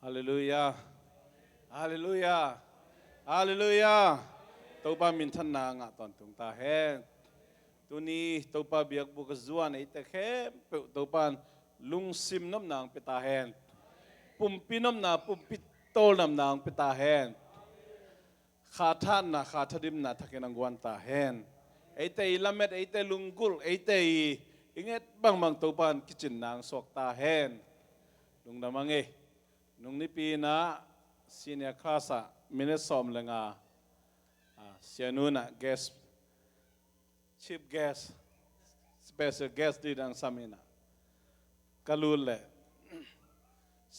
ฮาเลลูยาฮาเลลูยาฮาเลลูยาตัวป้ามินทันนางตอนตุงตาแห้งตัวนี้ตัวป้าเบียกบุกจวนไอ้แต่แค่ตัวป้าลุงซิมน้ำนางไปตาแห้งปุ่มปีน้ำนางปุ่มปีโตน้ำนางไปตาแห้งขาท่านนะขาทดิมนะทักนังวันตาแห้งไอ้แต่ละเม็ดไอ้แต่ลุงกุลไอ้แต่ยังไงบางตัวป้ากิจนางสอกตาแห้งลุงดำมังเอนุงนิปีนะซีเนียคลาสมินิสอมเลงาเสียนูนะ guest chief guest special guest ดีดังสามินะกาลูลเลย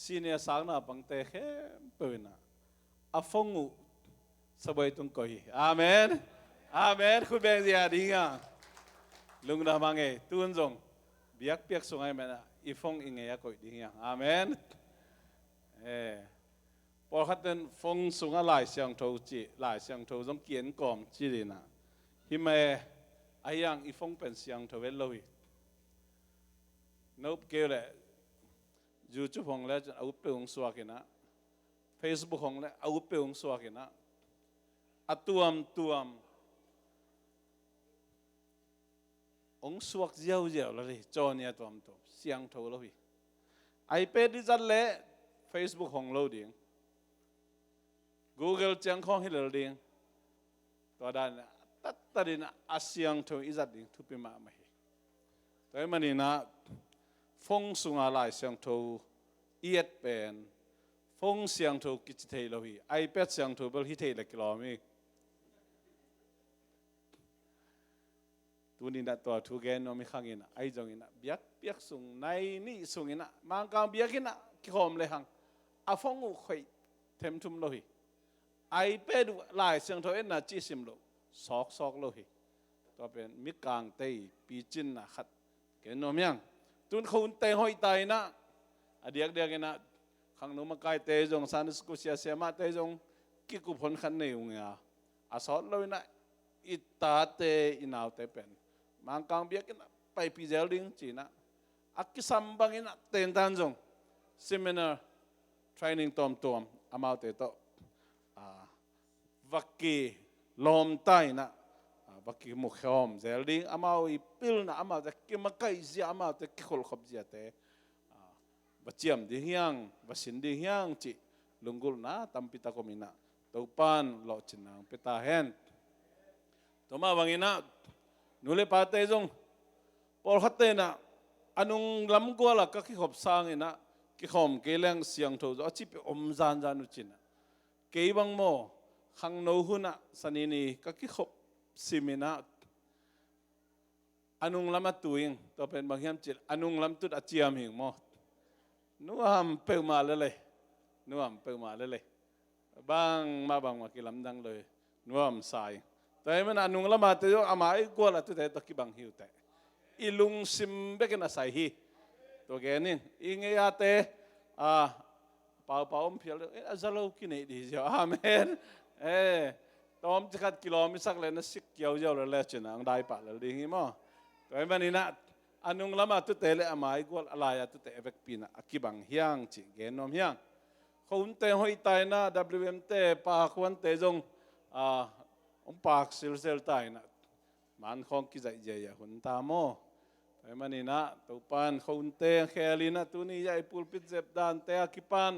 ซีเนียสังนะบังเตะเข้มปืนนะอาฟงอุสบายตุงกอยอาเมนอาเมนคุณเบงเสียดีงาลุงดามังเอตุนจงเบียกเปียกสงไอเมนะอีฟงอิงเงียกอยดีงาอาเมนพอขัดเดินฟงสุงหลายเสียงโทจีหลายเสียงโทต้องเกียนก่อมจีดีนะฮิเมไอยังอีฟงเป็นเสียงโทเวลลุยนบเกลเลยยูทูบของแล้วจะเอาไปองสวากินะเฟซบุ๊กของแล้วเอาไปองสวากินะอัตัวมองสวกเจียวเลยจอเนี่ยตัวเสียงโทลุยไอเป็ดดิจันเล่Facebook ของเราดิ่ง Google จังของให้เราดิ่งตัวด้านตัดดินอาเซียงทวีจัดดิ่งทุกปีมาไม่แต่มันนี่นะฟงสุงอะไรเสียงทูเอียดเป็นฟงเสียงทูกิจเทลวีไอเป็ดเสียงทูเบลฮิเทลกิโลมีตัวนี้นะตัวทุกแกนน้องมีข้างอินะไอจงอินะเบียกสุงในนี่สุงอินะมังกรเบียกินะกิโลมเลยหังอาฟงอุคอยเทมทุมโลหิไอเป็ดหลายเสียงโทเอ็นน่ะจีซิมโลซอกโลหิตัวเป็นมิกางเตยปีจินนะขัดเกนโนมยังตุนคุณเตยหอยไตนะเดียกกันนะขังนุมาไกเตยจงซานิสกุเซียเสียมาเตยจงกิกุพลขันในอุงยาอาสอดเลยนะอิตาเตอินาวเตเป็นมังกางเบียกินะไปพิเจลิงจีนะอักกิสัมบังอินะเตนตันจงเซมินาร์training ตอมอามาเตโตวักกี้ลมไตนะวักกี้มุขหอมเจลิงอามาอีพิลนะอามาจะกิมกัยเสียอามาจะกิขลขบเสียเตวัดเจียมดีเฮียงวัดสินดีเฮียงจิลุงกุลนะตัมปิตาคมินะตัวปันหล่อจินังปิตาเฮนตัวมาวังอินะนุเลปาเตจงพอขัดเตนะอนุงลำกัวละก็กิขบสร้างอินะกิขมเกลังเสียงโทจะจิบอมจานอุจินะเกยบังโมขังโนหุนะสันนีก็กิขบซิมินะอนุงลำตุยงตัวเป็นบางอย่างจิตอนุงลำตุดอาเจียมหิงโมนัวมเปิลมาเลยนัวมเปิลมาเลยบางมากิลำดังเลยนัวมสายแต่มันอนุงลำมาเตยอามาอีกว่าละตุเตตกิบังหิวแต่อีลุงซิมเบกันอาศัยฮีตัวแกนี่อิงเอเตเป่าเพียลจะเล่ากินไอ้ดีเจ้าอาเมนตอมจะขัดกิโลมิสักเลยนะสิกเกี่ยวเลยเจนังได้ปะเลยดีงี้มั้งแต่มันนี่นะอันนุงละมาตุเตเลอามาอีกว่าอะไรตุเตเอฟปีนะกิบังเฮียงจิเกนนมเฮียงเขาอุ่นเตหอยตายนะ WM เตปากวันเตจงปากซิลเซลตายนะมันคงกิจใจยาหุ่นตามโมไอ้มันนี่นะตัวปันเขาเตะแคลินะตัวนี้ใหญ่ปูปิดเจ็บดานเตะกิปัน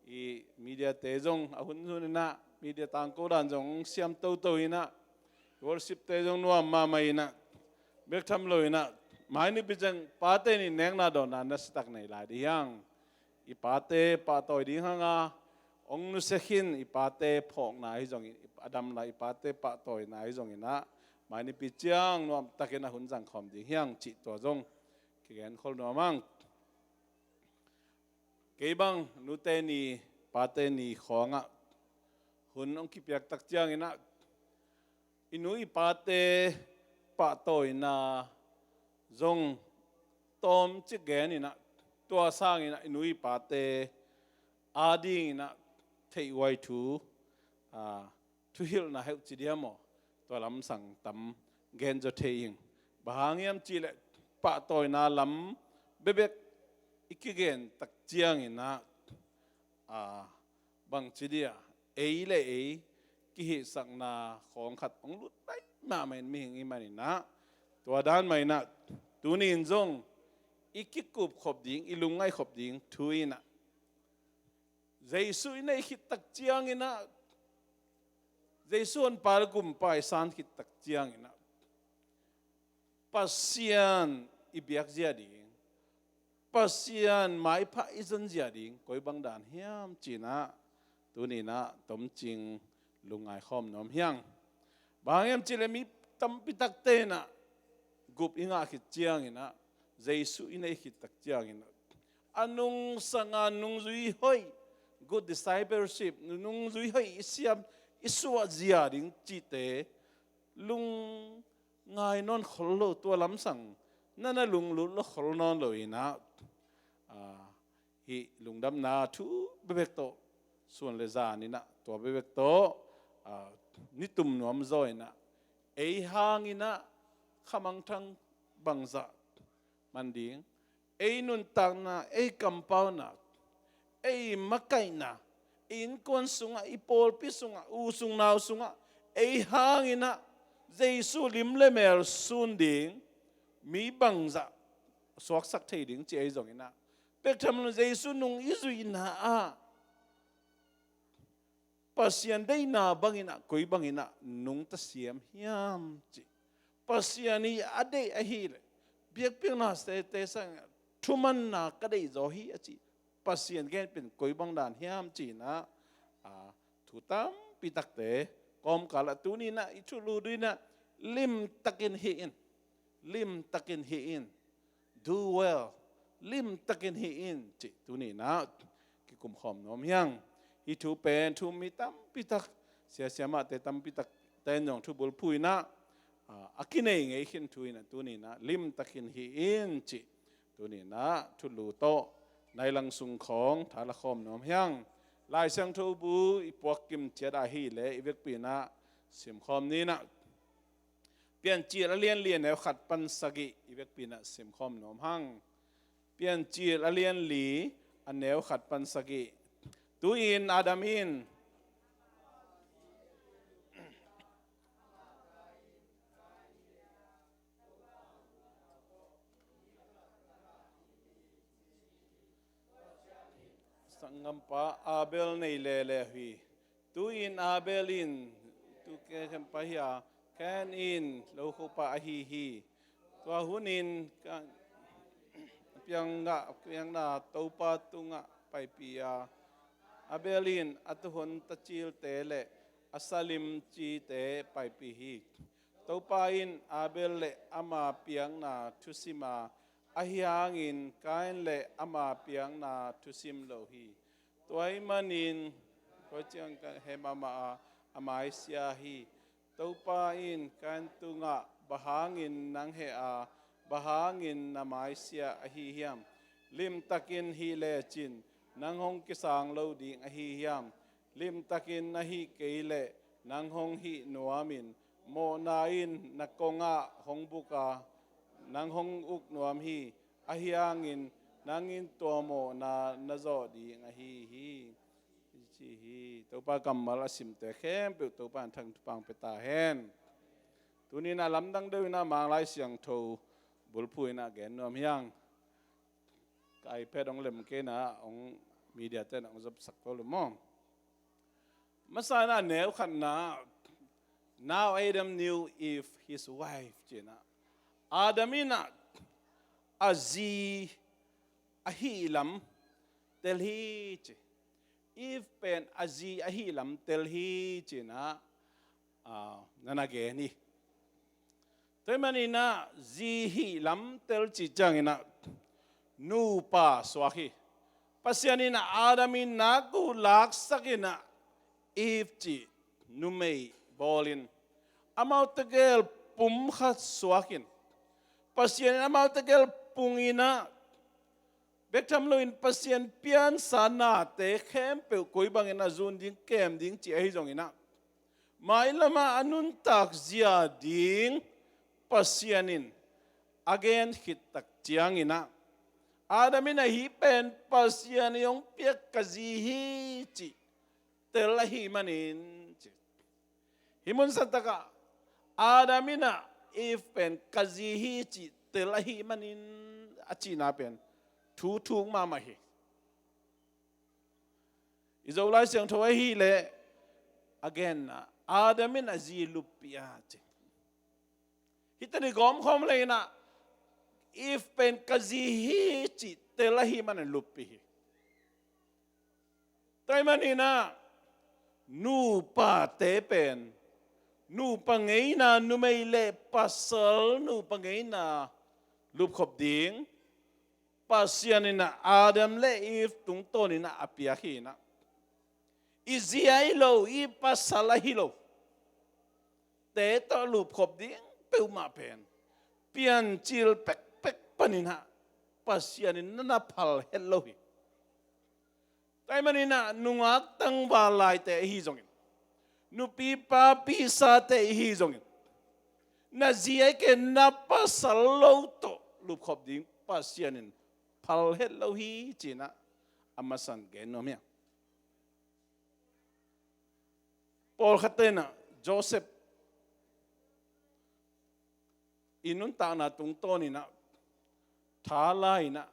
อีมีเดียเตจงหุ่นสุนินะมีเดียต่างกูดันจงเสียมตัวอินะวอลสิบเตจงนัวมาไม่นะเบกทำเลยนะหมายนี่เป็นจังปาเตนี่เนงนาโดนนันสตักในหลายดียังอีปาเตปาต่อยดีฮังอาองนุเสขินอีปาเตพอกนายจงอดัมลายปาเตปาต่อยนายจงอินะหมายนี่ปีเจียงนวมตะเกนะหุ่นจังคอมดีเฮียงจิตตัวจงเขียนคนนวมังเกบังนุเตนีปาเตนีของอ่ะหุ่นองคิเปียกตักเจียงอินะอินุยปาเตปะโตอินะจงตอมจิเกนอินะตัวสร้างอินะอินุยปาเตอาดีอินะเทไวทูฮิลนะเฮลจิเดียโมตัวลำสั่งตำเกนจะเทียงบางยามจีเลปะตัวนาลำเบบก ikigen tak chiang ina บางทีเดียเลยกิเหสักนาของขัดองลุดไปมาไม่มีหิงอีมันนะตัวด้านไม่นะตัวนี้จงอีกิกุบขบดิงอีลุงไงขบดิงทุยนะเจสุอินไอคิดตักเจียงอินะเจสุนปาลกุมไปสันคิดตักเจียงอินะปัสยานอีเบียกเจียดิงปัสยานหมายพระอิจันเจียดิงคอยบังดานเฮียมจีนะตัวนี้นะต้มจริงลุงไงข้อมน้อมเฮียงบางยามจีเลมีตั้มปิตักเตนะกุบอิงาคิดเจียงอินะเจสุอินไอคิดตักเจียงอินะอันนุงสังอันนุงจุยหอยgood discipleship nung zui hoi isiam isua zia ding chi te lung ngai non kholo to lam sang nana lung lu lo khol non lo ina hi lung dam na thu bebek to suan le za ni na to bebek to ni tum nuam zoi na ei hang ina khamang thang bangza manding ei nun tang na ei kampau na ei makai na in kon sunga ipol pi sunga usung naw sunga ei hangina jesu lim le mer sun ding mi bangza sok sak thei ding che zong ina pek tham no jesu nung izui na a pasian dei na bangina koi bangina nung ta siam hiam chi pasiani ade a hi le biak ping na te sang thuman na ka dei zo hi a chi pasien genเป็นกอยบังดานเฮียมจีนะถูตั้มปีตักเตะกอมกาลตูนี่นะอิชุลูด้วยนะลิมตักินฮีอินลิมตักินฮีอิน do well ลิมตักินฮีอินจีตูนี่นะกิกุมขอมน้อมยังฮิทูเป็นทูมีตั้มปีตักเสียเสียมาแต่ตั้มปีตักแต่ยองทูบุลพุยนะอากินเองไอ้ขินทุยนะตูนี่นะลิมตักินฮีอินจีตูนี่นะทุลูโตในลังสุงของทาละคอมน้อมยังลายเสียงทูบูอีปวกกิมเจดาฮีเลยอีเวกปีนะเสียมคอมนี้นะเปลี่ยนจีละเลียนแนวขัดปันสกิอีเวกปีนะเสียมคอมน้อมหังเปลี่ยนจีละเลียนหลีอันแนวขัดปันสกิตูอินอาดามินสังกัมปะอาเบลในเลเลฮีตูอินอาเบลินตูเกชัมปะฮีอาแคนอินโลคุปะอาฮีฮีตัวหุนินเพียงนาตูปะตุงะไปปีอาอาเบลินอัตุหนตะจิลเตเลอัสลิมจีเตไปปีฮีตูปะอินอาเบลเลอามาเพียงนาทุสิมาอาฮิอังอินการเละอามาเปียงนาทุสิมโลฮีตัวอิมันินก็จังกันเฮมามาอามาอิสยาฮีตัวปาอินการตุงะบะหางินนังเฮอาบะหางินนามาอิสยาอหิฮิยมลิมตักินฮีเลจินนังฮงกิสังโลดิงอหิฮิยมลิมตักินนาฮิเกเลนังฮงฮินัวมินโมนาอินนักกงะฮงบุกานางฮงอุกนวมฮีอาฮิอังอินนางอินตัวโมนาโจดีงาฮีชีฮีตัวปากำมาลสิมเตะเข้มเปิดตัวปานทางปังเปตาเฮนตัวนี้น่าลำดังด้วยน่ามาลายเสียงโทบุลพุยน่าแกนนวมยังไก่เพดองเล็มเกน่าองมีเดียเต้นองจับสักตัวลุมองมาสาน่าแนวขันน่า now Adam knew if his wife เจน่าอาดามินะอาซีอาฮิลัมเตลฮีเจ if เป็นอาซีอาฮิลัมเตลฮีเจนะนั่นเองนี่แต่มันนี่นะซีฮิลัมเตลจิจังนะนูปาสวาฮีปัสยานี่นะอาดามินะกูลักสักินะ if จินูเมย์บอลินอามาตะเกลปุ่มขัดสวากินpasien amal tegel pungina bektam loin pasien pian sana te khem pe koi bangena zun ding kem ding chi ai jongina mai lama anun tak zia ding pasienin again hit tak chiangina Adamina hi pen pasian yung piak kazihi chi telahi manin chi himun santaka Adamina if pen kazihi chi telahi manin achi na pen thu thung mamahi izolai siang thoi hi le again Adamina zi lupia chi hitani gom khom le na if pen kazihi chi telahi manan lupi tay manina nu pa te pen nu pangei na nu mai le pasal nu pangei na lup khop ding pasianina Adam le if tung tonina apia hi na izia lo I pasala hi lo te to lup khop ding pe ma pen pian chil pek panina pasianin na phal hello hi tay manina nungak tang balai te hi jongin nu pi pa pi sa te hi jongin na zia ke na pasal lo to lup khop ding pasianin phal hello hi china amasan ge no mya Paul khatena Joseph inun ta na tung toni na thalai na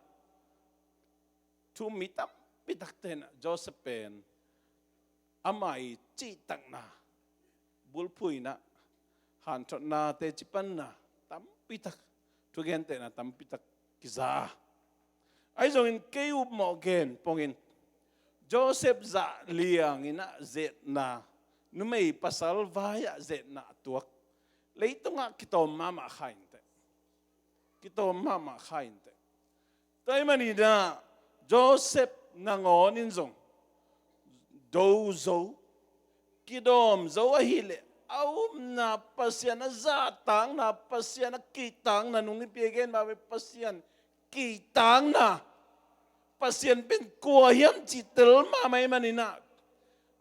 thu mitap pitak ten Joseph pen amai chi tak na bulpui na han thot na te chipan na tam pitak thu gen te na tam pitak kiza ai zong in keu mo gen pongin Joseph za liang ina zet na numei pasal vaya zet na tuak leitunga kitom mama khain te kitom mama khain te tay manina Joseph nangonin zong do zo kidom zo ahile aum na pasian na zatang na pasian na kitang na nung ipegen ma pasian kitang na pasian pen kuayam chitel ma mai manina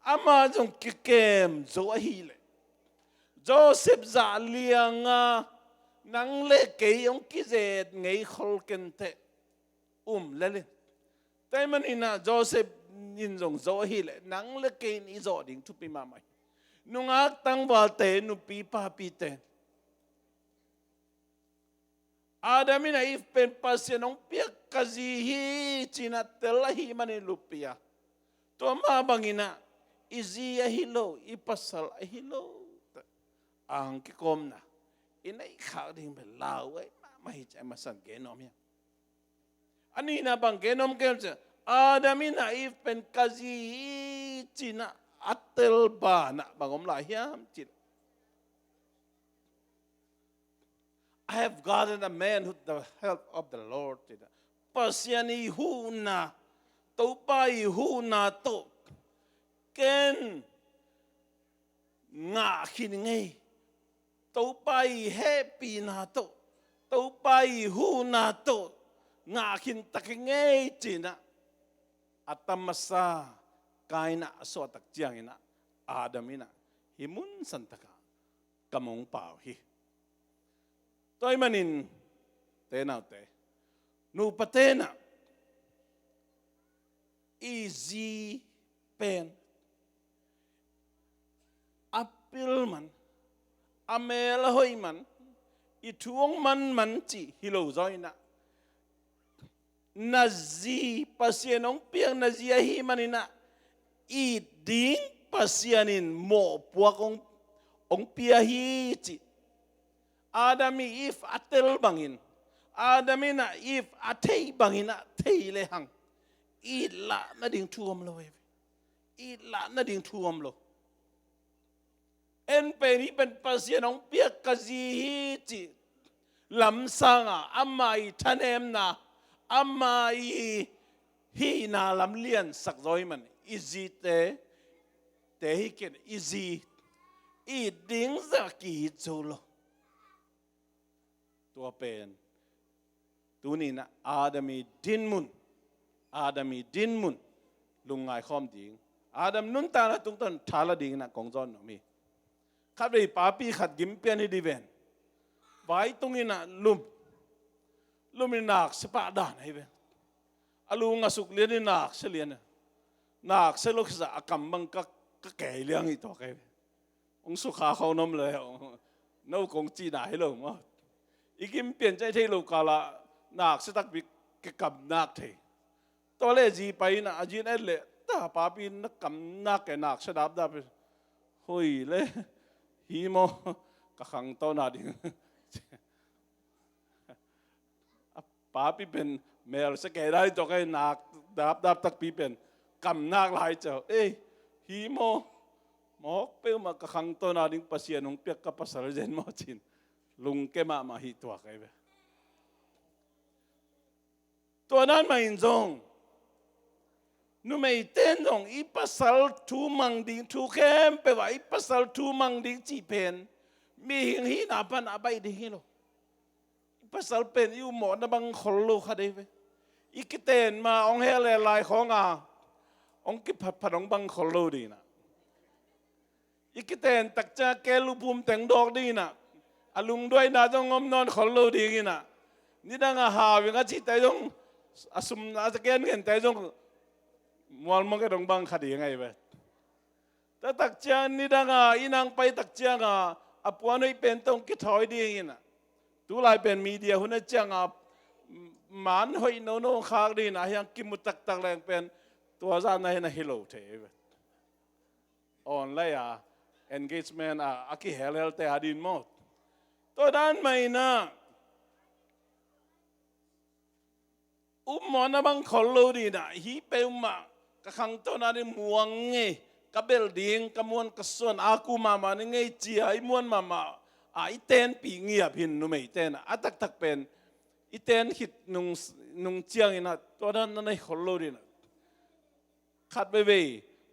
ama zong kikem zo ahile Joseph za lianga nang le ke yong kizet ngei khol kente lele tay manina Joseph nin zong zo hi le nang le ke ni zo ding thu pi ma mai nungak tang ba te nu pi pa pi te Adamina if pen pasianong pia kazihi china telahi mani lupia to ma bangina izia hilo ipasal hilo ang kikom na inay khading belaw ay mahit ay masan genom ya ani na bang genom kem Adamina if pen kazi china atel ba na bangom la hiam chin I have gotten a man with the help of the Lord pasiani hu na to pai hu na to ken nga khin ngei tàu bay happy na to tàu bay hu na to nga khin tak ngei china atamasa kaina so tak chiang ina Adamina himun santaka kamong pau hi toy manin te na te nu patena easy pen apil man amel hoi man ituong man chi hilo zoi na nazi pasienong piang nazi hi manina I ding pasianin mo puakong ong pia hi chi Adami if atel bangin Adamina if atei bangina tei lehang ila na ding tuom lo ila na ding tuom lo en peni pen pasianong pia kazihi chi lam sanga amai thanem na amai hi na lam lian sak zoi man izi te hi ken izi I ding za ki cholo tua pen tu ni na Adami dinmun lungai khom ding Adam nun ta na tung ton thala ding na kong zon no mi khát về Paupi khát gim Pian đi ven vai tung ina lum in nak sepa dan hay ven อาลุงอาสุกเลียนนี่นักเสลียนนักเสลกจะกำบังก็แก่เลี้ยงอีตัวแกองสุขาเขานมเลยนู่คงจีน่าให้เรามั้งอีกิมเปลี่ยนใจที่เรากาละนักเสตักบิกกับนักเทตัวเล่จีไปนะจีนั่นเลยตาป้าปีนักกำนักแกนักเสดับดับเฮ้ยเลยฮีโมกะขังตัวนาดิป้าปีเป็นเมลสเกได้ตัวแกนักดับตักปีเป็นกำนักหลายเจ้าฮีโมหมอกเปลมากะขังตัวนาดิปัสยานุงเปียกกับปัสสาวะเจนมอจินลุงแกมาฮิตัวแกตัวนั้นไม่อินจงนู่ไม่เต้นจงอีปัสสาวะทูมังดิงทูเข้มไปว่าอีปัสสาวะทูมังดิงจีเป็นมีหิงหินาปันอาไปดิหิโลอีปัสสาวะเป็นอยู่หมอนบังขลโลคดีไปอีกิเต้นมาองเฮเลลายขององกิผัดองบังขลโลดีนะอีกิเต้นตักจะแกลูปุ่มแต่งดอกดีนะอลุงด้วยนะจงงมนอนขลโลดีกินะนี่ดังหาวิงาจิตแต่จงอสุมอาจจะแกนเห็นแต่จงมอลมันก็ต้องบังคดียังไงไปแต่ตักเจียนนี่ดังอีนางไปตักเจียงอปวนไอเป็นต้องคิดถอยดีนะตัวลายเป็นมีเดียหุ่นเจียงหมันหอยโนโนคากดีนะยังกิมุตักแรงเป็นตัวจานในนะฮิโลเทไปออนไลน์engagement อากิเฮลแต่อดีนหมดตัวด้านไม่นะหมอนะบังขอลูดีนะฮีเปมากะขังตัวนั้นมัวงเงกะเบลดิงกะมวนกะส่วนอากูมาเงจีไอมวนมาอีเตนปีเงียบหินนุ่มอีเตนตักเป็นอีเตนหิดนุงเจียงอินะตัวนั้นนั่นไอขอลูดีนะขัดไป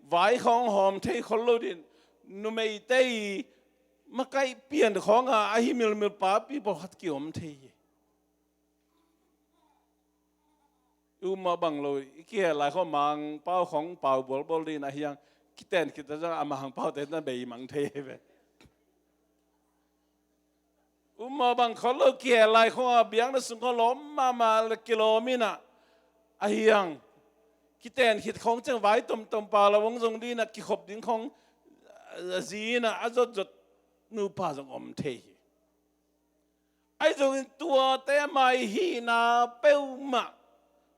ไว้ของหอมเทขอลูดีนุ่มอีเตมาใกล้เปลี่ยนของอาฮิมิลป้าปีบอกขัดเกี่ยวมเทมาบังเลยอีกแค่หลายข้อมังเป้าของเป่าบอลดีนะยังคิดแต่คิดจะอามาหังเป้าแต่นั่นเบยมังเทไปมาบังเขาเลิกแก่หลายข้อเบียงนั่นสุงเขาล้มมากิโลมินะยังคิดแต่คิดของจังไว้ตมเป่าละวงทรงดีนะกิขบดิ้งของจีนะจดนูป้าจงอมเทไอ้จงตัวแต่ไม่ฮีนาเป้ามา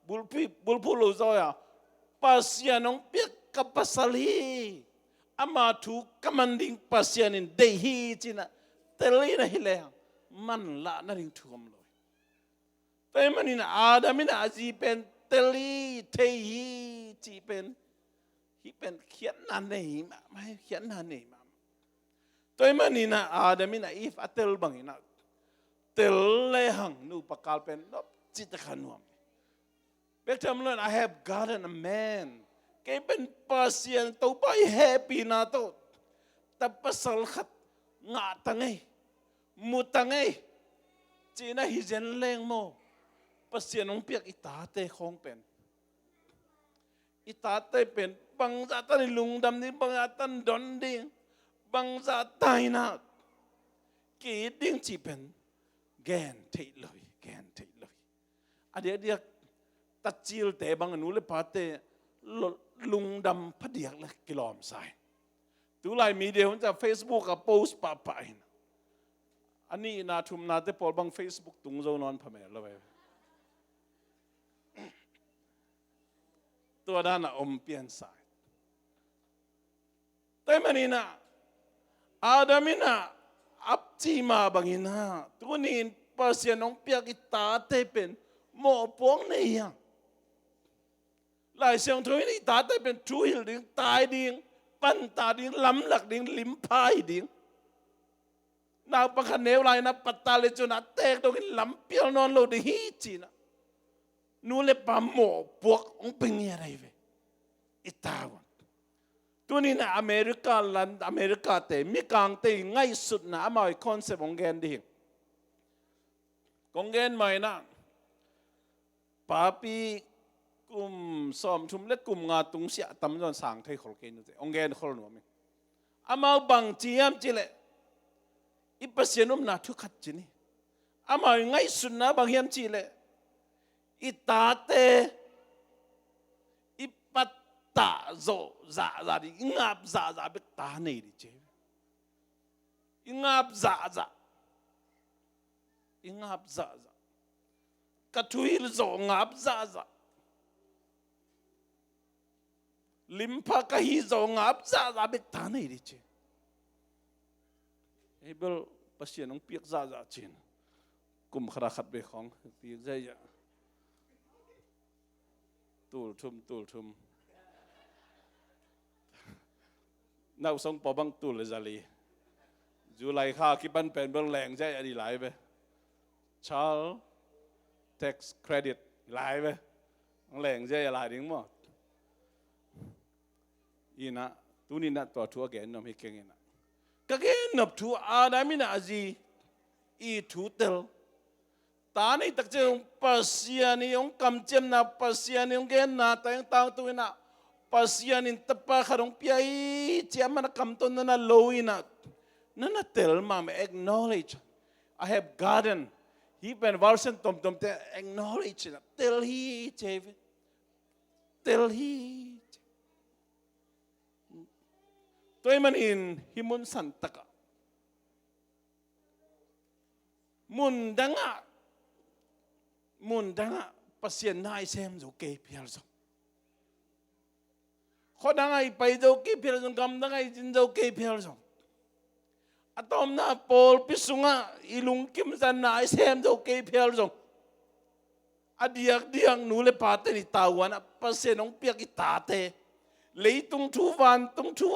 บุลพูลูซอยpasien nong pek kapasali ama tu kamanding pasien in dehi china telina hileng man la na ring thum lo te manin adamin aji pen teli tehi chi pen hi pen khian na nei ma mai khian na nei ma te manin adamin if atel bangina tel le hang nu pakal pen lop chitakhanuam Betul I have gotten a man. Kaya ben pasien tau pa happy na to. Tapasal khat nga tangay, mutangay. China hijen leng mo. Pasien ng piak itate kong pen. Itate pen bangzatan ilungdam ni bangzatan donding bangzatay na. Kiding chipen gen tailoy. Adiaตัดจิลแต่บางอนุเลปาเตลุงดำพัดเดียกและกิโลมใส่ตัวไลน์มีเดียมันจะเฟซบุ๊กกับโพสต์ป่าไปอันนี้นาทุมนาเตปอลบางเฟซบุ๊กตุงโจนอนพม่าแล้วไปตัวด้านอมเปลี่ยนสายแต่มันนี่นะอาดามินะอับจีมาบางอินะตัวนี้ภาษาน้องเปียกิตาเตเป็นหมอปองเนี่ยหลายเสียงทุยนี่ตาได้เป็นทุยดิ่งตายดิ่งปั้นตาดิ่งล้ำหลักดิ่งลิ้มพายดิ่งนาปังคันเนวไรนะปัตตาเลจนัดเตกตรงนี้ล้ำเปียวนอนโลดฮีจีนะนู่นเลยปั๊มหมอปวกองเป็นอะไรเว้อิตาวันตัวนี้นะอเมริกาลันอเมริกาเตมีกลางเตง่ายสุดนะมาไอคอนเซปต์ของแกนดิ่งของแกนใหม่นะป้าปีกลุ่มซ้อมชุมเล็กกลุ่มงาตุงเสียตำจนสั่งไทยขอเกณฑ์อยู่แต่องเกณฑ์ขอหนูมั้ยอามาบังจียมจีเล่อีปัสยานุมนาทุกขัดจีนี่อามาไงสุดนะบางยามจีเล่อีตาเต ta zo za đi ngáp za biết ta này đi chế ngáp za cái thui zo ngáp za Limtakin Hih zo ngáp za biết ta này đi chế Hebel pasien ông piak za chin kum khara khat be khong piak za ya tul thum nau song pa bang tul zali July kha ki ban pen bel leng za đi lại be child tax credit lại be leng za lại ding mo ina tunina to thu again nom hi kengena kage nộp thu adamina azi i thu tel ta nei tak che pasiani ong kam chem na pasiani ong gen na tang tang tu na pasiani tapa kharong piai chem na kam ton na loina na tel mam acknowledge I have garden hi ben version tom te acknowledge na tel hi cheve tel hi tôi man in himun san taka mun danga pasien nai sem zo ke pial zo khodanga I pai zo ke pial zo gam danga I jin zo ke pial zo atom na pol pisunga ilung kim san nai sem zo ke pial zo adiak diang nu le pate ni tawan pasien ong piak I tate leitung thu van tung thu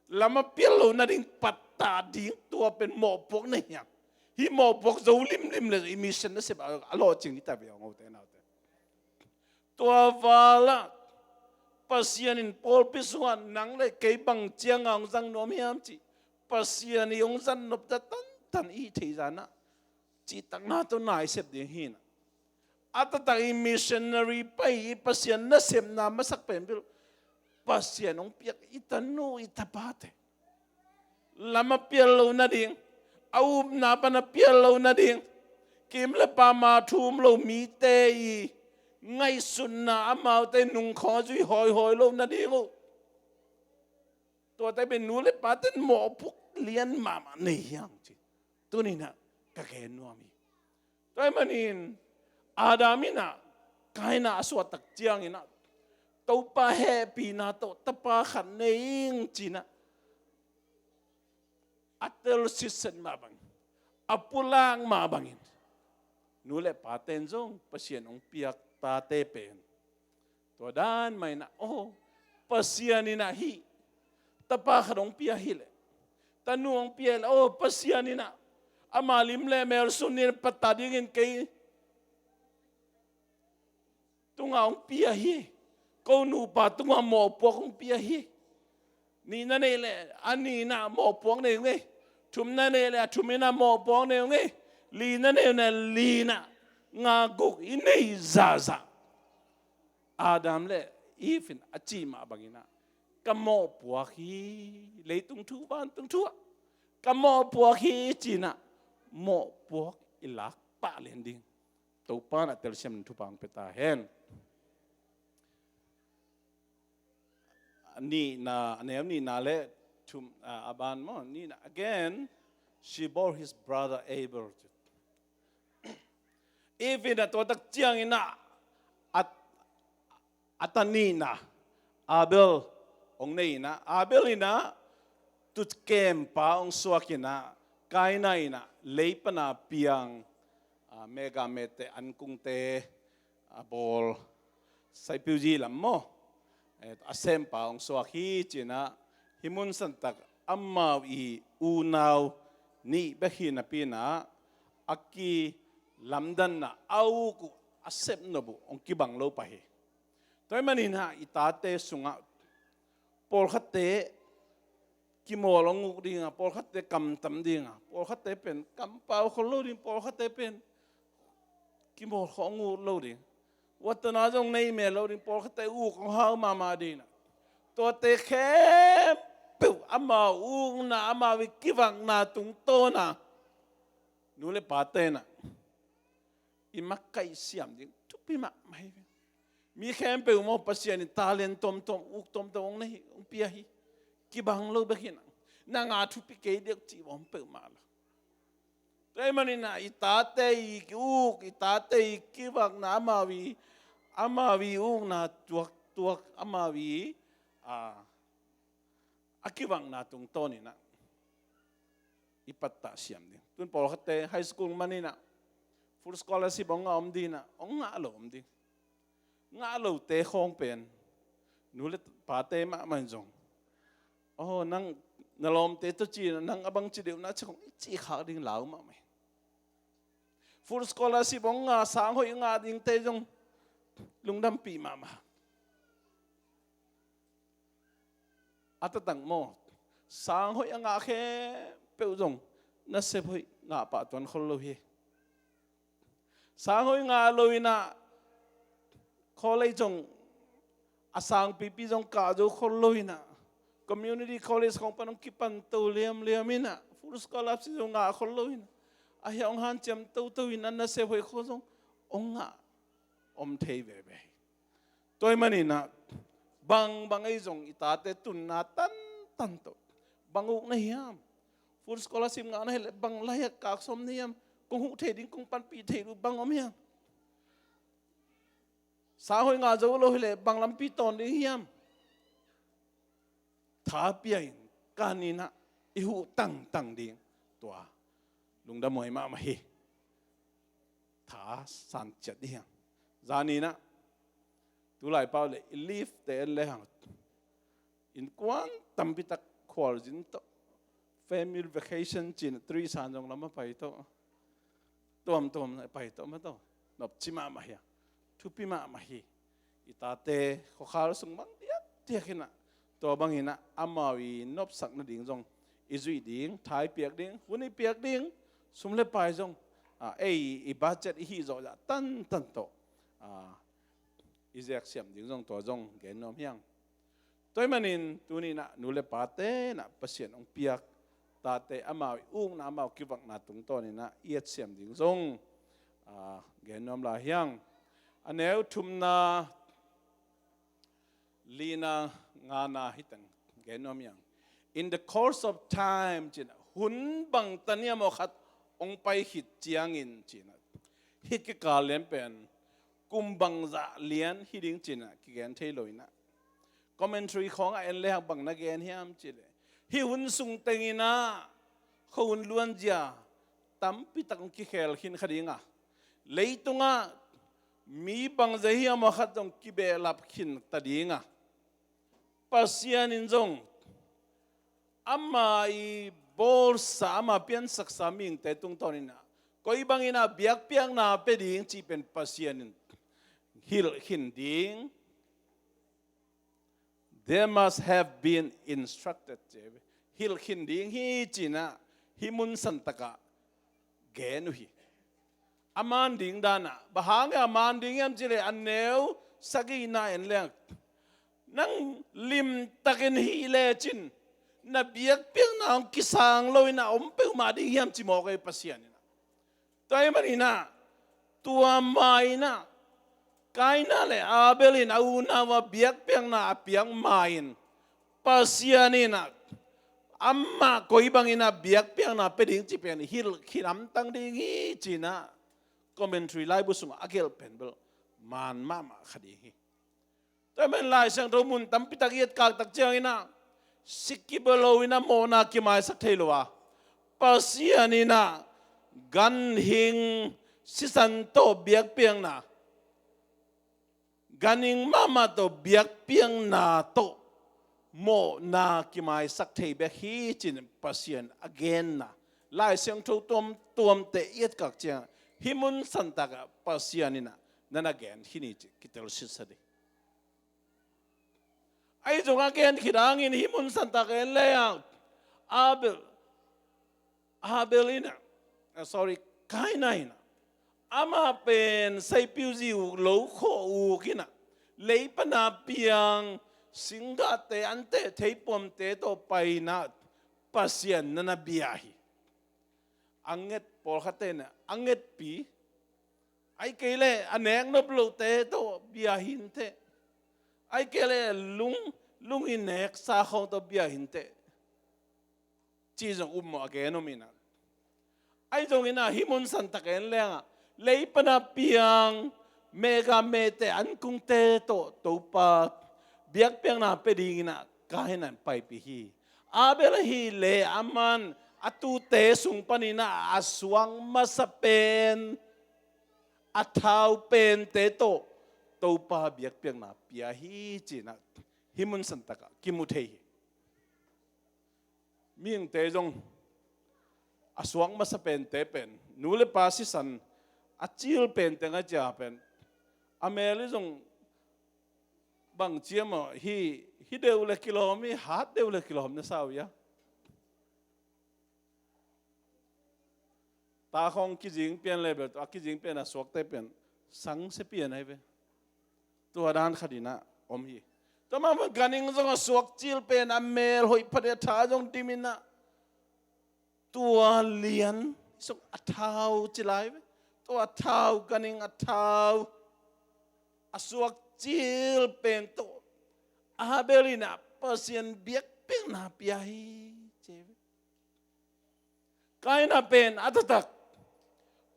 lama pialo na ding patta ding tua pen mo pok na hiang hi mo pok zo lim le emission na se alo ching ta be ngau te na te tua vala pasien in pol pisuan nang le ke bang chiang ang sang nom hiam chi pasien yong san nop ta tan I thei jana chi tak na to nai sep ding hin ata ta missionary pai pasien na sem na masak pen bil pasien ong piak itanu itapate lama pialo na ding au na pa na pialo na ding kim le pa ma thum lo mi te I ngai sun na amau te nung kho zui hoi lo na ding to te ben nu le pa ten mo puk lian mama nei yang chi tu ni na ka ke no mi toy manin adamina kaina aswa tak chiang ina tàu pa happy na to tapa khan nei china atel season ma bang apulang ma bangin nule paten zong pasien ong piak ta te pen to dan mai na pasian ina hi tapa khan ong pia hi le tanu ong pia pasian ina amalim le mer sunir patadingin kay tunga ong pia hi câu nu pa tunga mo pok pia hi ni na ne le ani na mo pok ne nge thum na ne le thumina mo pok ne nge li na ne li na nga guk I nei za adam le even achi ma bangina kamo pok hi le tung thu ban tung thu kamo pok hi china mo pok ilak pa lending to pa na tel sem thu pang peta hen ni na le tum aban mo ni na again she bore his brother Abel even at watak chiang ina atanina Abel ong nei na Abel ina tut kem pa ong suakina kaina ina leipana piang mega mete ankung te bol sai piuji lam mo asem pa ong suaki china himun santak ammaw I unaw ni bahina pina aki lamdan na au ku asep nobu ong kibang lo pahi toy manin ha itate sunga por khate kimolong dinga por khate kam tam dinga por khate pen kam pau kholo ding por khate pen kimol khongu lo ding watana jong nei me lo ding por khate u ko ha mama dina to te khe pu ama u na ama wi kiwang na tung to na nu le pa te na imakai siam ding tupi ma mai มีแค่เปล่ามาปัสยานิตาเลนตอมอุกตอมตองนี่องเปียฮีกิบังโลเบกินนางอาทุปิเกเดียกจีวอมเปล่ามาละแต่มันนี่นะอิตาเตยอุกอิตาเตยกิบังนาอามาวีอุกนาตัวอามาวีกิบังนาตุงโตนี่นะอิปัตตาเสียมดิตุนพอเขาเตะไฮสคูลมันนี่นะฟูลสกอลสิบองอมดีนะองงาโลอมดีงาโลเตะคงเป็นนู่นเลยปาเตะมาไม่จงโอ้นั่งนลอมเตะตัวจีนนั่งอบังจีเดียวน่าจะคงจีขาดิ่งเหลามาไหมฟูลสกอลสิบองงาสางหอยงาดิ่งเตะจงลุงดำปีมาอัตตังโมสางหอยงาแค่เปิลจงนั่นเสพหอยงาปะตัวนคนลุยสางหอยงาลุยนะคนเลยจงอาสางปีจงกาจูคนลุยนะ community college ของปนกิปันตัวเลี้ยมินะฟูรุสกอลาสิจงงาคนลุยนะอาเฮียองฮันจำตัวนั่นนั่นเสพหอยคนจงองงาอมเทเวเบตัวมันนี่นะบางไอ้จงอิตาเตตุนนาตันโตบางอุกนะเฮียมฟูลสกอลาสิมงานให้บางไล่กากสมเนียมกงหุเทดิ้งกงปันปีเทรูบางอมเฮียมสาหอยงาจะว่าเราให้บางลำปีตอนนี้เฮียมท้าเปียงการนี้นะอิหุตั้งดิ้งตัวลุงดำมวยมาเฮท้าสันจัดเฮียมจานี้นะตุลายเปล่าเลยลีฟเตลเลยฮะอินกวนตั้มพิทักควอลจินโต family vacation จิน3 สันจงเรามาไปโตตัวไปโตมาโตนบจิมาเฮียทุพิมาเฮีอิตาเตขอข่าวส่งบังเดียกินะตัวบางหินะอามาวีนบสักนาดิ่งจงอิจุยดิ่งไทยเปียกดิ่งวันนี้เปียกดิ่งสมเลไปจงอีบัจเจ็ตฮีจงตันโตอิเจกเสียมดิ่งจงตัวจงเกณฑ์น้อมยังตัวมันนินตัวนี้นะนูเลปาเตนะเปเสียนองเปียกตาเตอามาอุ้งนะอามาคิบักนาตุงตัวนี้นะเอียดเสียมดิ่งจงเกณฑ์น้อมลายังอันเนี้ยทุมนาลีนางานาฮิตังเกณฑ์น้อมยัง in the course of time จีนะหุ่นบังตันยามอขัดองไปหิดเจียงอินจีนะฮิกกาเลียนเป็นกุมบังจะเลียนฮิดิงจีนะกิเกนเทลอยนะคอมเมนทรีของเอ็นเลหบังนักเกนเฮียมจีเลยฮิหุ่นสุงเตงินะเขาหุ่นล้วนจ้าตั้มปิตังกิเคลหินขดิงะเลยตุงะมีบังจะเฮียมขัดตรงกิเบลับหินตัดิงะปัสยานินจงอามาอีบอลสามาเปลี่ยนสักสามิงแต่ตรงตอนนี้นะก็อีบังอินาเบียกเปียงนาเป็ดดิงจีเป็นปัสยานินหินดิง they must have been instructed หินดิงฮีจีนะฮิมุนสันตะกะเกนุฮีอามันดิงดานะบะหางอามันดิงยัมจีเลอันเนวสักอีน่าเอ็นเลี้ยงนั่งลิมตะกินฮีเลจินนับเบียกเปียงนาองกิสังลอยนะอมเปลมาดิงยัมจีโมกไอปัสยานินะตัวมันนี่นะตัวไม่นะกายน่าเลยอาเบลินเอาหน้าว่าเบียกเปียงน่าเปียงไม่ปัสยานินะอามาโกยบังอินาเบียกเปียงน่าเป็นดิ่งจีเป็นฮิลขิรำตั้งดิ่งจีน่าคอมเมนทรีไลบุสุงอาเกลเป็นเบลมันมาขดีฮีแต่เมื่อไรเสียงเรามุนตั้มพิทักษ์กากตักเจียงอินะสิกิเบลวินาโมนากิมาสักเทลัวปัสยานินะกันหิงสิสันโตเบียกเปียงน่ากันหิงมาโตเบียกเปียงน่าโตโมนากิมาสักเทเบฮีจินปัสยาน again น่ะไล่เสียงทุกตัวเตะเอียดกักเจียงฮิมุนสันตะกะปัสยานินะนั่น again ที่นี่กิตลสิสดีไอ้จง again ขีดางอินฮิมุนสันตะกะเลยอ่ะอาเบลินะsorry ใครไหนนะอามาเป็นไซพิวซิวโลโคอูกินะเลยปนาเปียงสิงห์เตอันเตเทปมเตโตไปนะปัสยานนันเบียฮีอังเกตพอลขัดเตนะอังเกตปี ไอ้เกลเลอันแหงนบลูเตโตเบียหินเตไอ้เกลเลลุงอินเนกสาของตัวเบียหินเตจีจงอุ้มมาเกนมินะไอ้จงอินะหิมุนสันตะเกนเลยอ่ะเลยปนาเปียงเมกาเมเตอันกุงเตโตตัวปาเบียกเปียงน่ะไปดีนะกายนั่นไปปีฮีอาเบลฮีเลอามันอตูเตสุงปนินะอาสวงมาสเปนอาเท้าเป็นเตโตตัวปาเบียกเปียงน่ะเปียฮีจีนะหิมุนสันตะกะกิมุเทฮีมีงเตจงอาสวงมาสเปนเตเป็นนูเลปาสิสันอาจิลเป็นเตงอาจาเป็นอเมริจงบางเจียมฮีเดวเลกิโลมีหาเดวเลกิโลมนะสาวยาตาของกิจิงเปลี่ยนเลยแบบตัวกิจิงเปลี่ยนอาสวกเตเป็นสังเสเปลี่ยนให้เปตัวด้านขดินะอมฮีแต่มาเป็นการนิ่งจงอาสวกจิลเป็นอเมริหอยประเดชาจงดิมินะตัวเลียนส่งอัฐาวจิไลตัวอัฐาวกันนิ่งอัฐาวอาสวกจิลเป็นตัวอาเบลินะเปอร์เซียนเบียกเป็นนาเปียฮีเจวกายนาเป็นอัตตัก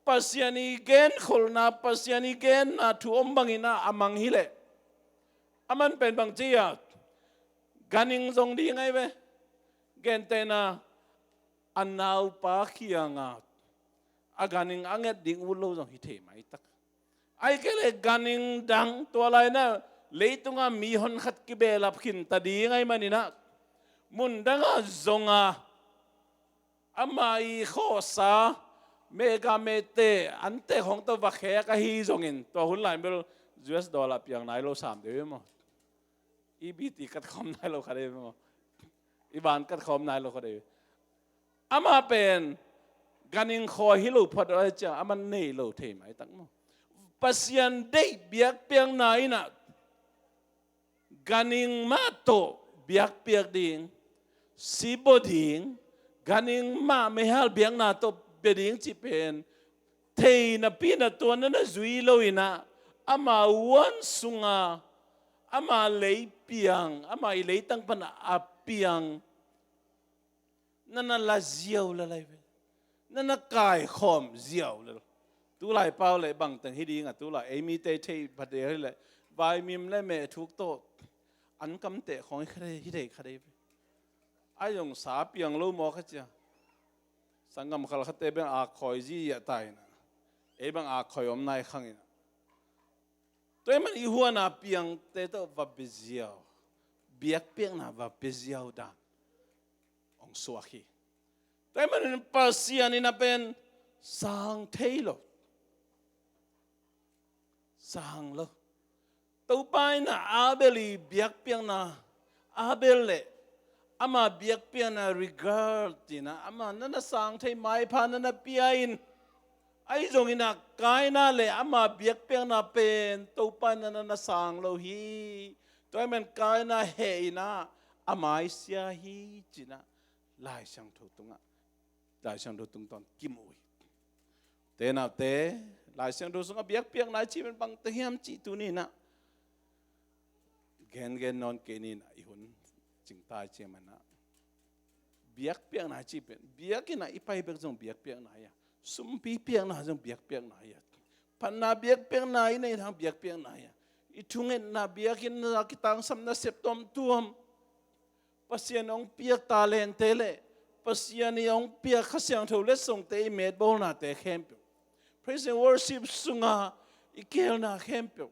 เปอร์เซียนีเกนขลนาเปอร์เซียนีเกนนาทุอมบังอินาอามังฮิเลอามันเป็นบางทีอ่ะกันนิ่งทรงดีไงเว้เกนเตนาอันนาวปาขี้ยงอากันนิ่งอังเอ็ดดิ่งวุ้นโลจงฮิเทไม่ตักไอ้เกลกันนิ่งดังตัวอะไรนะเลยตุงมีหนขัดกิเบลับขินตาดีไงมันนี่นะมุนดังจงอามาอีโคสาเมกาเมเตอันเตของตัววักแขกฮีจงอินตัวหุ่นไหลเบลUS ดอลลาร์เพียงไหนโล3เดือนมั้งอีบีตีกัดคอมไหนโลคดีมั้งอีบานกัดคอมไหนโลคดีอามาเป็นกันนิ่งคอฮิโลพอดอะไรจ้าอามันเนโลเทมไอ้ตั้งมั้งปัสยันได้เบียกเปียงไหนนะกันนิ่งมาโตเบียกเปียกดิ่งสีบดิ่งกันนิ่งมาไม่ฮัลเบียงนาโตเบียดิ่งจีเป็นเทน่ะปีน่ะตัวนั้นน่ะจุยโลอินะอามาวันสุงอามาเลยเปียงอามาเลยตั้งปนะอาเปียงนั่นน่ะละเจียวละไรเว้นั่นน่ะกายขอมเจียวละตัวไหลเปล่าเลยบางแต่ที่ดีงะตัวไหลเอมีเตเทพัดเดรเลยวายมิมเลยแม่ทุกโตอันกำเตะของใครที่ใดใครไอ้ยงสาเปียงรู้มอขจ้าสังกำขลักเตะเป็นอาคอยจีอย่าตายนะเอ้บางอาคอยอมนายขังนะตัวมันอีหัวนาเปียงเตะตัววับเบียวเบียกเปียงนาวับเบียวด่างองสวกีตัวมันปัสยานี่นะเป็นสังเทโลสังโลตัวไปนะอาเบลีเบียกเปียงนาอาเบลเล่อามาเบียกเปียงนา regard จีนะอามานั่นน่ะสังเทไม่พานั่นน่ะเปียอินไอ้จงอินะกายน่ะเลยอามาเบียกเปียงนาเป็นตัวไปนั่นน่ะสังโลฮีตัวมันกายน่ะเฮนะอามาเสียฮีจีนะลายช่างถูกตรงอ่ะลายช่างถูกตรงตอนกิมอุยเตน่ะเตลายช่างถูกตรงเบียกเปียงนายชีเป็นบางเทียมจีตัวนี้นะเกนนอนเกนินะอีหุ่นจิงตายเชื่อมันนะเบียกเปียงนายจีเป็นเบียกกินนะอีไปเบิกจงเบียกเปียงนายสุมปีเปียงนายจงเบียกเปียงนายพันนาเบียกเปียงนายในทางเบียกเปียงนายอีทุ่งเงินนาเบียกินนาคิตังสำนักเสพตอมตัวมปัสยานองเปียกตาเลนเตเลปัสยานีองเปียกข้าเสียงเท่าเล็ดส่งเตยเมดบอลนาเตเข้มเปียว praise and worship สุงาอีเกลนาเข้มเปียว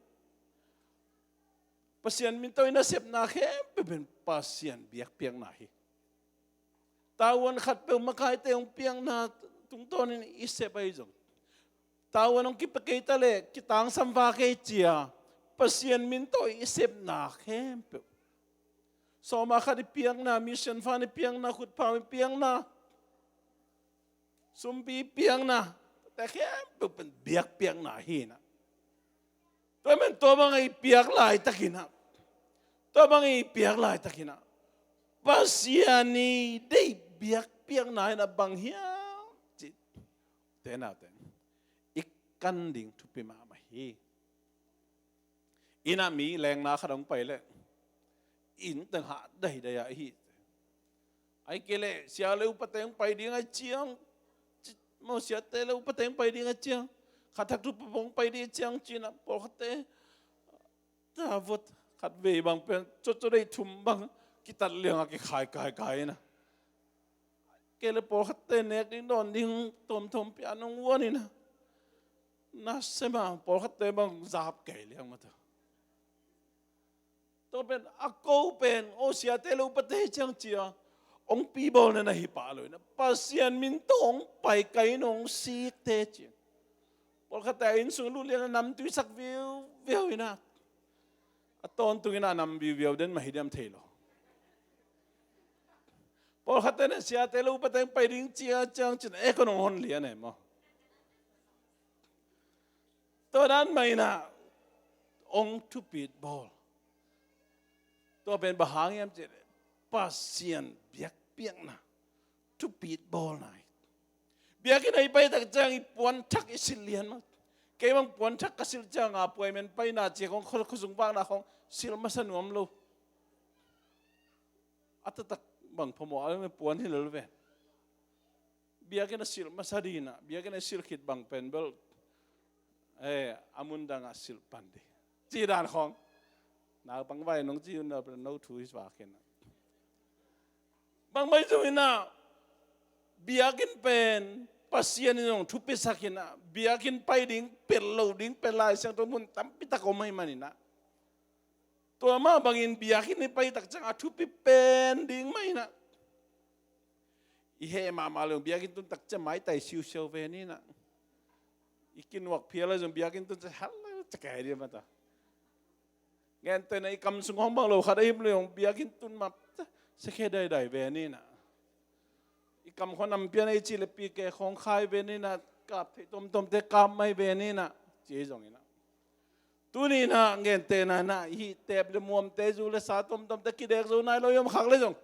ปัสยันมินตัวน่าเสพนาเข้มเป็นปัสยันเบียกเปียงนาฮีตาวันขัดเปลมาคายเตองเปียงนาตุงต้นนี้อิเสไปจงตาวันองกิปเกยตะเล็กกิตังสัมภาเกยเจียปัสยันมินตัวอิเสพนาเข้มเปียวสมาขัดเปียงนามิชันฟานเปียงนาขุดพาวเปียงนาสุมปีเปียงนาแต่เข้มเปียวเป็นเบียกเปียงนาฮีนะตัวมันตัวบางไอเปียกลายตะกินะตัวบางไอเปียกลายตะกินะปัสยานีได้เบียกเปียกนายนะบางเฮียจิตเตน่าเตนอีกกันดิ่งทุบไปมา hi ina mi leng na khadong pai le in tang ha dai dai hi ai kele sia le upateng pai ding ai chiang mo sia te le upateng pai ding ai chiang khathak tu pong pai di chiang china por khate ta vot khat ve bang pen cho dei thum bang ki tat liang ki khai na kele por khate nek ding don ding tom pian nong wo ni na sema por khate bang zap ke liang ma to pen ako pen o sia te le upate chiang chia ông pi bol na hi pa lo na pasien min tong pai kai nong sik te chi por khata in sung lu le nam tu sak viu ina aton tu ina nam viu den ma hidam thelo por khata na sia te lu pateng pai ding chia chang chin e ko nong hon lian ne mo to dan mai na ông tu pit bol to ben bahang yam che pasien biak piang na tu pit bol nai biak inai pai tak chang i puan thak isil lian ma ke bang puan thak kasil chang a poi men pai na che kong khosung bang na kong sil ma sanuam lo atatak bang phomo al me puan hi lo ve biak ina sil ma sadina biak ina sil khit bang pen bel amun dang a sil pande chi dan khong na bang vai nong chi na no thu is wa ken bang mai zo ina biakin pen pasien nong thupi sakina biakin pai ding pello ding pelai sang to mun tam pita ko mai manina to ma bangin biakin ni pai tak chang thupi pen ding mai na i he ma ma lo biakin tun tak cha mai tai siu siu ve ni na ikin wak phiala jom biakin tun cha hal cha kai dia mata ngen te na ikam sung hong bang lo khada him lo biakin tun ma se khe dai ve ni na ikam khon nam pian ai chi le pi ke khong khai ve ni na kap the tom te kam mai ve ni na che jong ina tu ni na ngen te na hi tep le mom te zu le sa tom te ki dek zo nai lo yom khak le jong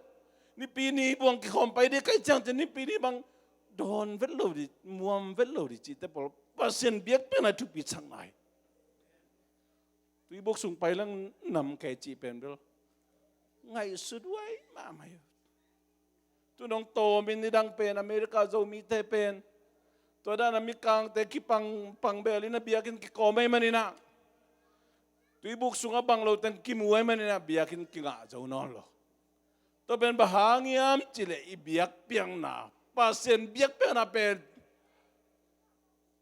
ni pi ni buang ki khom pai de kai chang chen ni pi ni bang don vet lo di mom vet lo di chi te pol pasien biak pe na tu pi chang nai tu bok sung pai lang nam ke chi pen bel ngai su duai ma mai tu nong to min ni dang pen America Zomi te pen to da na mi kang te ki pang bel ina biakin ki ko mai manina tu buk sunga bang lo ten ki muai manina biakin ki nga zo non lo to ben bahangiam chile i biak piang na pasien biak piang na pen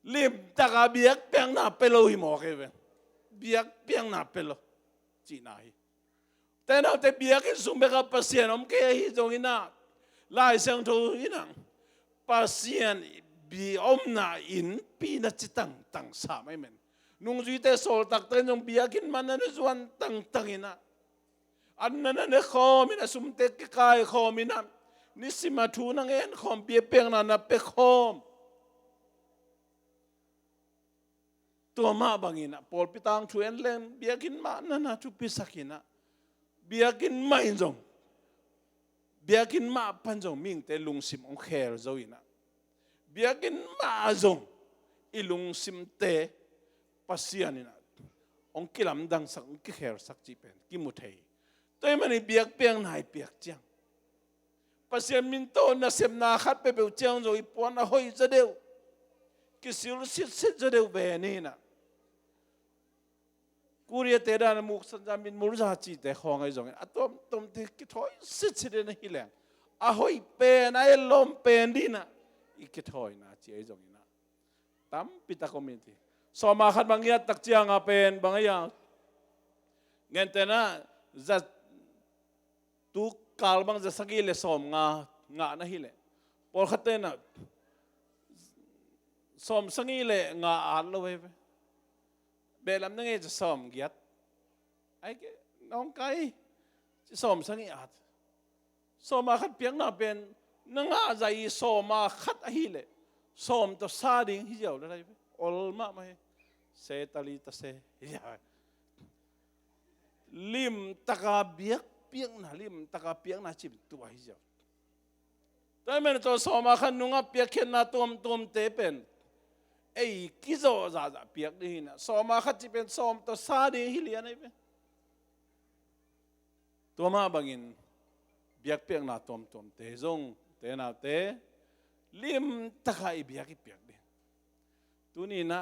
lim taka biak piang na pelo hi mo ke ven biak piang na pelo chi na hi te na te biakin sung be ka pasien om ke hi zo ina lai sang thu inang pasien bi om na in pi na chitang tang sa mai men nung ji te sol tak te nong biakin man na zuan tang ina an na ne khom ina sum te ki kai khom ina ni sima thu na ngen khom pi peng na pe khom to ma bangina pol pitang thu en len biakin ma na thu pi sakina biakin mai jong biakin ma panjong ming te lung sim ong kher zo ina biakin ma zong ilung sim te pasian ina ong kilam dang sak ki kher sak chi pen ki mu thei toy mani biak peng nai piak chang pasian min to na sem na khat pe be chang zo i pon a hoi za deu ki sil sit za deu be ni na kuria te da na muk san min mur za chi te khong ai zong atom tom te ki thoi sit na hi lang a hoi pen ai lom pen di na i ki thoi na chi ai zong ina tam pita community so ma khat bangia tak chiang a pen bangaya ngen te na za tu kal bang za sagi le som nga na hi le por khate na som sangi le nga a lo we be lam ngeจะsom giat ai ke nong kai som sangi at som ma khat piang na pen nanga zai som ma khat a hi le som to sa ding hi jaw lai ol ma mai se tali ta se ya lim taka biak piang na lim taka piang na chim tu hi jaw ta men to som ma khan nunga piak khen na tom te pen ไอ้กิโซจะเปียกดีนะสอมาขัดจีเป็นสอมตัวซาดีฮิเลียนไอ้เป็นตัวมาบางอินเบียกเปียกนาตัวมเตจงเตนาเตลิมตะไคเบียกเปียกดีตัวนี้นะ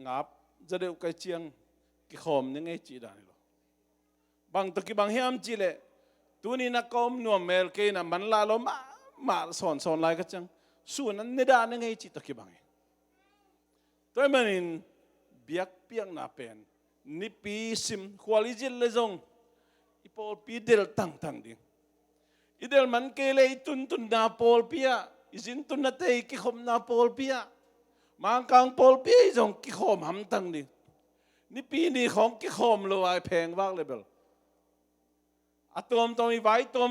งับจะเดือดกระเจียงกิขอมยังไงจีได้หรอบางตะกี้บางเฮียมจีเลยตัวนี้นะก็มัวเมลเกนะมันลาลมาสอนไล่กันจังส่วนนั้นไม่ได้ยังไงจีตะกี้บางตัวมันอินเบียกเปียกนาเป็นนิปีซิมควอลิจิเลจงอีพอลปีเดลตั้งดิอีเดลมันเกเลยตุนนาพอลปีอะอีสินตุนนาเตยกิขอมนาพอลปีอะมังกังพอลปีอีจงกิขอมหำตั้งดินี่ปีนี้ของกิขอมเลยแพงมากเลยเบลอะตัวมีไว้ตัว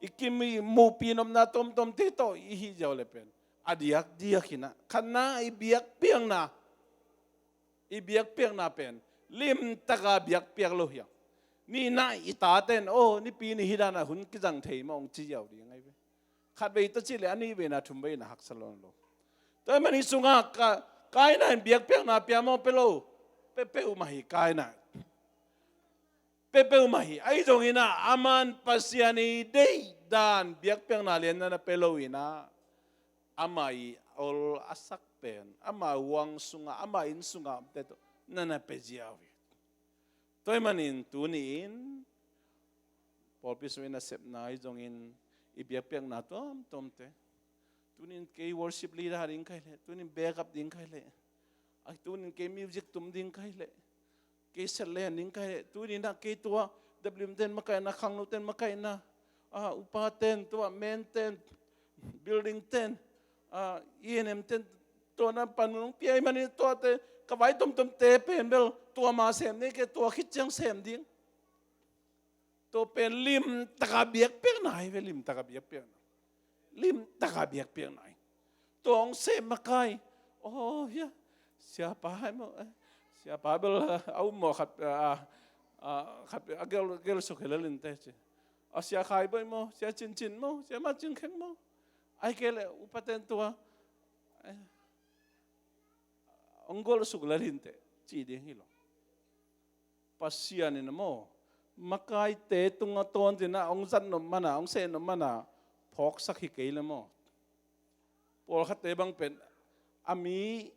อีกิมีมูปีนมนาตัวที่โตอีฮิเจ้าเลยเป็นอดียกหินะขันนาอีเบียกเปียงนาเป็นลิมตะกาเบียกเปียกโลหิตนี่นาอีตาเต้นโอ้นี่ปีนี้ฮิดานะหุ่นกิจังเทยมองจีเจ้าดียังไงเว้ขัดไปตัดสิเลยอันนี้เวนะทุ่มไปนะฮักสลอนโลแต่มันนี่สุงากกายน่ะเบียกเปียกนาเปียมองเปโลเปอุมาหิกายน่ะเปอุมาหิไอ้ตรงนี้นะอามันปัสยานีเดดานเบียกเปียกนาเลียนนั่นเปโลอีนะอามาอีออลอาศักเป็นอามาวังสุงาอามาอินสุงาเตโตนั่นเปจิอาวิตัวมันอินตัวนี้อินพอพิสูจน์นะเสพนายจงอินอีเบียกเปียกนาตัวเตตัวนี้เกี่ยววอร์ชิปลีดาดิ้งใครเลยตัวนี้แบกอัพดิ้งใครเลยไอ้ตัวนี้เกี่ยวมิวสิกตุ้มดิ้งใครเลยเกี่ยวเซลเลนดิ้งใครเลยตัวนี้นะเกี่ยวตัวดับลิมเต้นมาใครนะขังโนเต้นมาใครนะอุปาเต้นตัวเมนเต้นบิลดิ้งเต้นENM เต้นตัวนั้นปันนุ่งเปียมันนี่ตัวเตะกบไว้ตุ่มเตะเป็นเบลตัวมาเสมนี่แกตัวคิดจังเสมดิ้งตัวเป็นลิมตะกาเบียกเปียกไหนเวลิมตะกาเบียกเปียกลิมตะกาเบียกเปียกไหนตัวองเสมมาไกลโอ้ยsiapa mau siapa bel au mau khat agel sokhelalin te sia khai boy mo sia chin mo sia ma chin kheng mo ai kele upaten tua onggol suglalin te chi ding hilo pasian ni mo makai te tunga ton tina ong zan no mana ong sen no mana phok sakhi keile mo pol khat te bang pen ami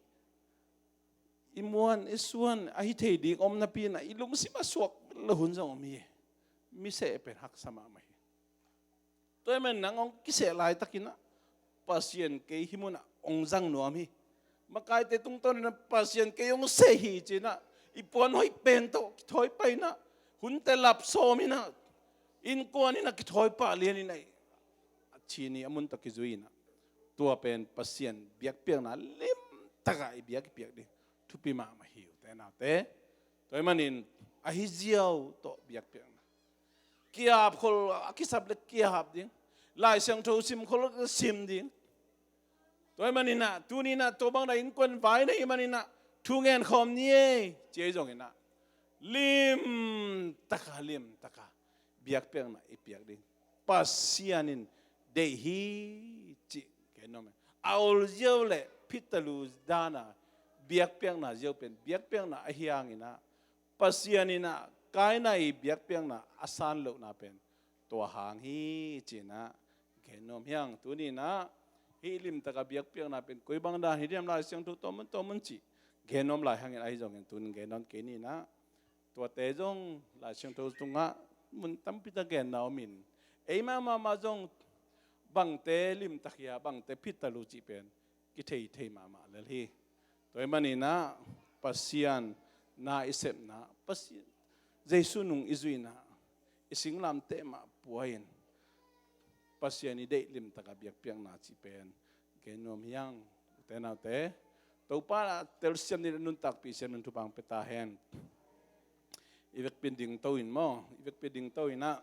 imuan isuan ahi thei ding om na pi na ilum si maswak lahun jong mi se pen hak sama mai toy men nang ong kise lai takina pasien ke himuna ong jang no ami makai te tung ton na pasien ke ong se hi china ipon hoi pen to thoi pai na hun te lap so mi na in ko ani na ki thoi pa lian ni nai chini amun ta ki zuina tua pen pasien biak piang na lim taga i biak piak di tupi ma hiu te na te toy manin ahi jiao to biak piang na kiap khol akisab le kiap ding lai sang tho sim khol sim ding toy manina tunina to bang da in kon vai nei manina thu ngen khom nie che jong ina lim taka biak piang na i piak ding pasianin de hi chi ke no me aul jiao le pitalu dana biak piang na jiao pen biak piang na ahiang ina pasianina kai na i biak piang na asan lo na pen to hang hi china ke nom hyang tu ni na hi lim taka biak piang na pen koi bang da hi diam la siang tu to mun chi ge nom lai hang ai jong tun ge non ke ni na to te jong la siang tu tunga mun tam pita ge na min ei ma jong bang te lim takia bang te pitalu chi pen ki thei ma le hi toy mani na pasian na isep na pasian jesu nung izuina ising lam te ma puain pasian ni de lim taka biak piang na chi pen genom yang te na te to pa tel siam ni nun tak pi siam nun tu bang peta hen ivek pinding to in mo ivek pinding to ina